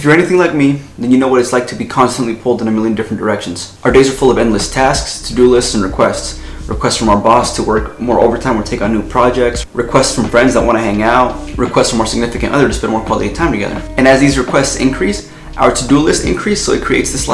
If you're anything like me, then you know what it's like to be constantly pulled in a million different directions. Our days are full of endless tasks, to-do lists, and requests. Requests from our boss to work more overtime or take on new projects, requests from friends that want to hang out, requests from our significant other to spend more quality time together. And as these requests increase, our to-do list increase, so it creates this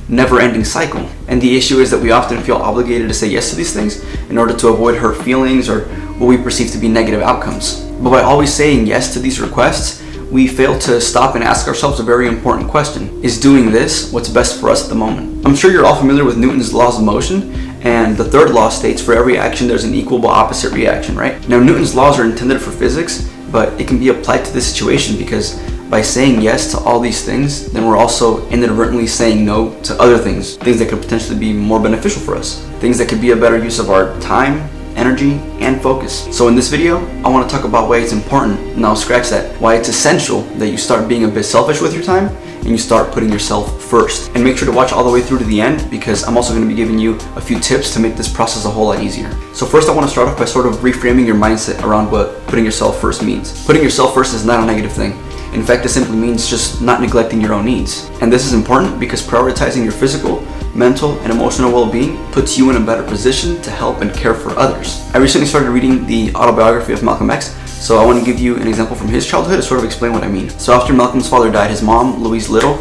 never-ending cycle. And the issue is that we often feel obligated to say yes to these things in order to avoid hurt feelings or what we perceive to be negative outcomes. But by always saying yes to these requests, we fail to stop and ask ourselves a very important question. Is doing this what's best for us at the moment? I'm sure you're all familiar with Newton's laws of motion, and the third law states for every action there's an equal but opposite reaction, right? Now Newton's laws are intended for physics, but it can be applied to this situation because by saying yes to all these things, then we're also inadvertently saying no to other things that could potentially be more beneficial for us, things that could be a better use of our time, energy, and focus. So in this video, I want to talk about why it's important, and I'll scratch that, why it's essential that you start being a bit selfish with your time and you start putting yourself first. And make sure to watch all the way through to the end because I'm also going to be giving you a few tips to make this process a whole lot easier. So first I want to start off by sort of reframing your mindset around what putting yourself first means. Putting yourself first is not a negative thing. In fact, it simply means just not neglecting your own needs. And this is important because prioritizing your physical, mental, and emotional well-being puts you in a better position to help and care for others. I recently started reading the autobiography of Malcolm X, so I want to give you an example from his childhood to sort of explain what I mean. So after Malcolm's father died, his mom, Louise Little,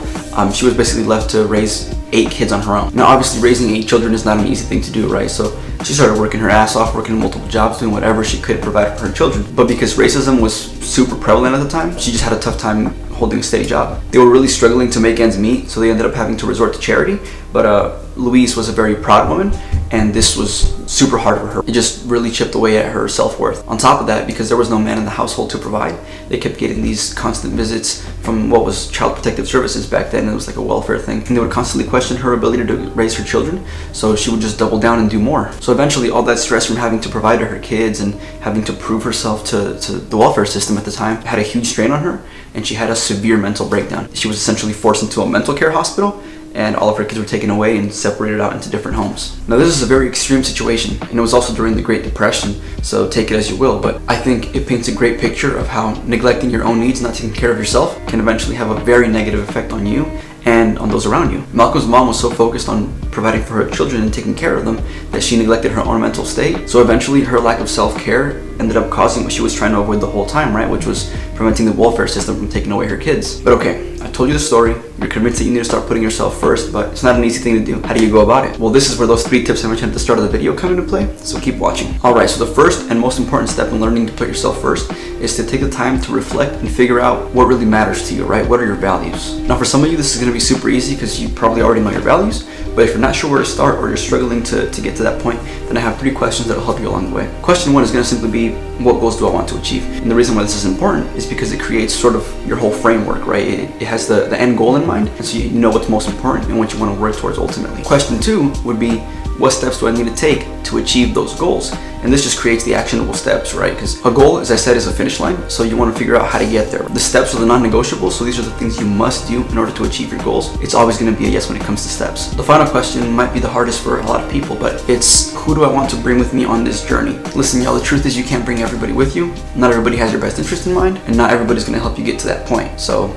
she was basically left to raise 8 kids on her own. Now obviously raising 8 children is not an easy thing to do, right? So she started working her ass off, working multiple jobs, doing whatever she could to provide for her children. But because racism was super prevalent at the time, she just had a tough time holding a steady job. They were really struggling to make ends meet, so they ended up having to resort to charity. But Louise was a very proud woman, and this was super hard for her. It just really chipped away at her self-worth. On top of that, because there was no man in the household to provide, they kept getting these constant visits from what was Child Protective Services back then. It was like a welfare thing. And they would constantly question her ability to raise her children, so she would just double down and do more. So eventually all that stress from having to provide to her kids and having to prove herself to the welfare system at the time had a huge strain on her, and she had a severe mental breakdown. She was essentially forced into a mental care hospital, and all of her kids were taken away and separated out into different homes. Now this is a very extreme situation, and it was also during the Great Depression, so take it as you will, but I think it paints a great picture of how neglecting your own needs, not taking care of yourself, can eventually have a very negative effect on you and on those around you. Malcolm's mom was so focused on providing for her children and taking care of them that she neglected her own mental state. So eventually her lack of self-care ended up causing what she was trying to avoid the whole time, right? Which was preventing the welfare system from taking away her kids. But okay, I told you the story. You're convinced that you need to start putting yourself first, but it's not an easy thing to do. How do you go about it? Well, this is where those 3 tips I mentioned at the start of the video come into play, so keep watching. Alright, so the first and most important step in learning to put yourself first is to take the time to reflect and figure out what really matters to you, right? What are your values? Now for some of you, this is going to be super easy because you probably already know your values, but if you're not sure where to start or you're struggling to get to that point, then I have 3 questions that will help you along the way. Question 1 is going to simply be, what goals do I want to achieve? And the reason why this is important is because it creates sort of your whole framework, right? It has the end goal in mind, and so you know what's most important and what you want to work towards ultimately. Question 2 would be, what steps do I need to take to achieve those goals? And this just creates the actionable steps, right? Because a goal, as I said, is a finish line, so you want to figure out how to get there. The steps are the non-negotiables, so these are the things you must do in order to achieve your goals. It's always going to be a yes when it comes to steps. The final question might be the hardest for a lot of people, but it's, who do I want to bring with me on this journey? Listen, y'all, the truth is you can't bring everybody with you. Not everybody has your best interest in mind, and not everybody's going to help you get to that point. So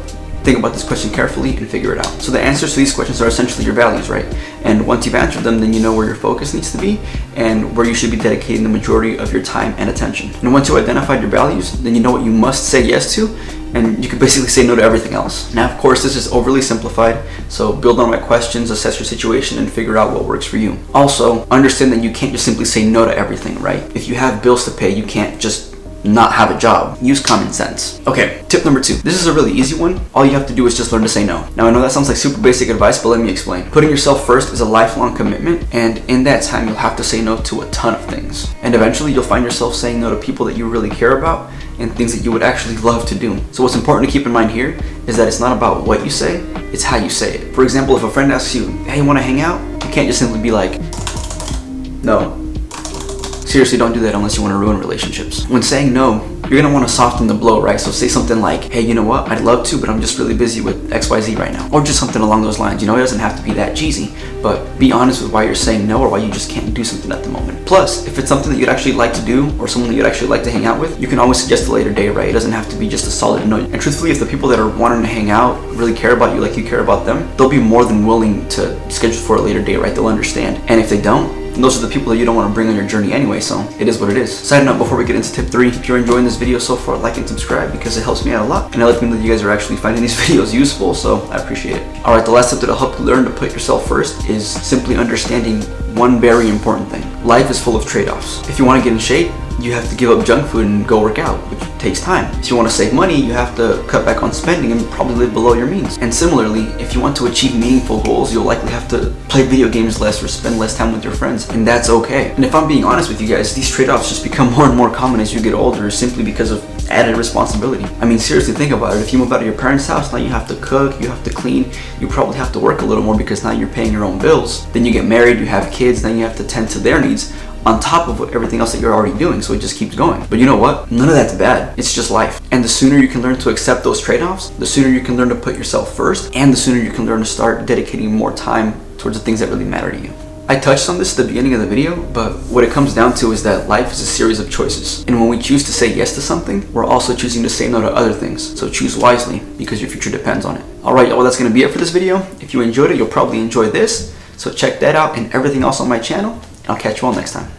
think about this question carefully and figure it out. So the answers to these questions are essentially your values, right? And once you've answered them, then you know where your focus needs to be and where you should be dedicating the majority of your time and attention. And once you identified your values, then you know what you must say yes to, and you can basically say no to everything else. Now, of course, this is overly simplified, so build on my questions, assess your situation, and figure out what works for you. Also, understand that you can't just simply say no to everything, right? If you have bills to pay, you can't just not have a job. Use common sense. Okay, tip number 2. This is a really easy one. All you have to do is just learn to say no. Now I know that sounds like super basic advice, but let me explain. Putting yourself first is a lifelong commitment, and in that time you'll have to say no to a ton of things. And eventually you'll find yourself saying no to people that you really care about and things that you would actually love to do. So what's important to keep in mind here is that it's not about what you say, it's how you say it. For example, if a friend asks you, hey, you wanna hang out? You can't just simply be like, no. Seriously, don't do that unless you want to ruin relationships. When saying no, you're gonna want to soften the blow, right? So say something like, hey, you know what? I'd love to, but I'm just really busy with XYZ right now. Or just something along those lines. You know, it doesn't have to be that cheesy, but be honest with why you're saying no or why you just can't do something at the moment. Plus, if it's something that you'd actually like to do or someone that you'd actually like to hang out with, you can always suggest a later day, right? It doesn't have to be just a solid no. And truthfully, if the people that are wanting to hang out really care about you like you care about them, they'll be more than willing to schedule for a later date, right? They'll understand. And if they don't, and those are the people that you don't want to bring on your journey anyway, so it is what it is. Side note, before we get into tip 3, if you're enjoying this video so far, like and subscribe because it helps me out a lot, and it lets me know that you guys are actually finding these videos useful, so I appreciate it. Alright, the last tip that'll help you learn to put yourself first is simply understanding one very important thing. Life is full of trade-offs. If you want to get in shape, you have to give up junk food and go work out, which takes time. If you want to save money, you have to cut back on spending and probably live below your means. And similarly, if you want to achieve meaningful goals, you'll likely have to play video games less or spend less time with your friends, and that's okay. And if I'm being honest with you guys, these trade-offs just become more and more common as you get older simply because of added responsibility. I mean, seriously, think about it. If you move out of your parents' house, now you have to cook, you have to clean, you probably have to work a little more because now you're paying your own bills. Then you get married, you have kids, then you have to tend to their needs on top of everything else that you're already doing, so it just keeps going. But you know what? None of that's bad. It's just life. And the sooner you can learn to accept those trade-offs, the sooner you can learn to put yourself first, and the sooner you can learn to start dedicating more time towards the things that really matter to you. I touched on this at the beginning of the video, but what it comes down to is that life is a series of choices. And when we choose to say yes to something, we're also choosing to say no to other things. So choose wisely, because your future depends on it. Alright, well, that's going to be it for this video. If you enjoyed it, you'll probably enjoy this. So check that out and everything else on my channel. I'll catch you all next time.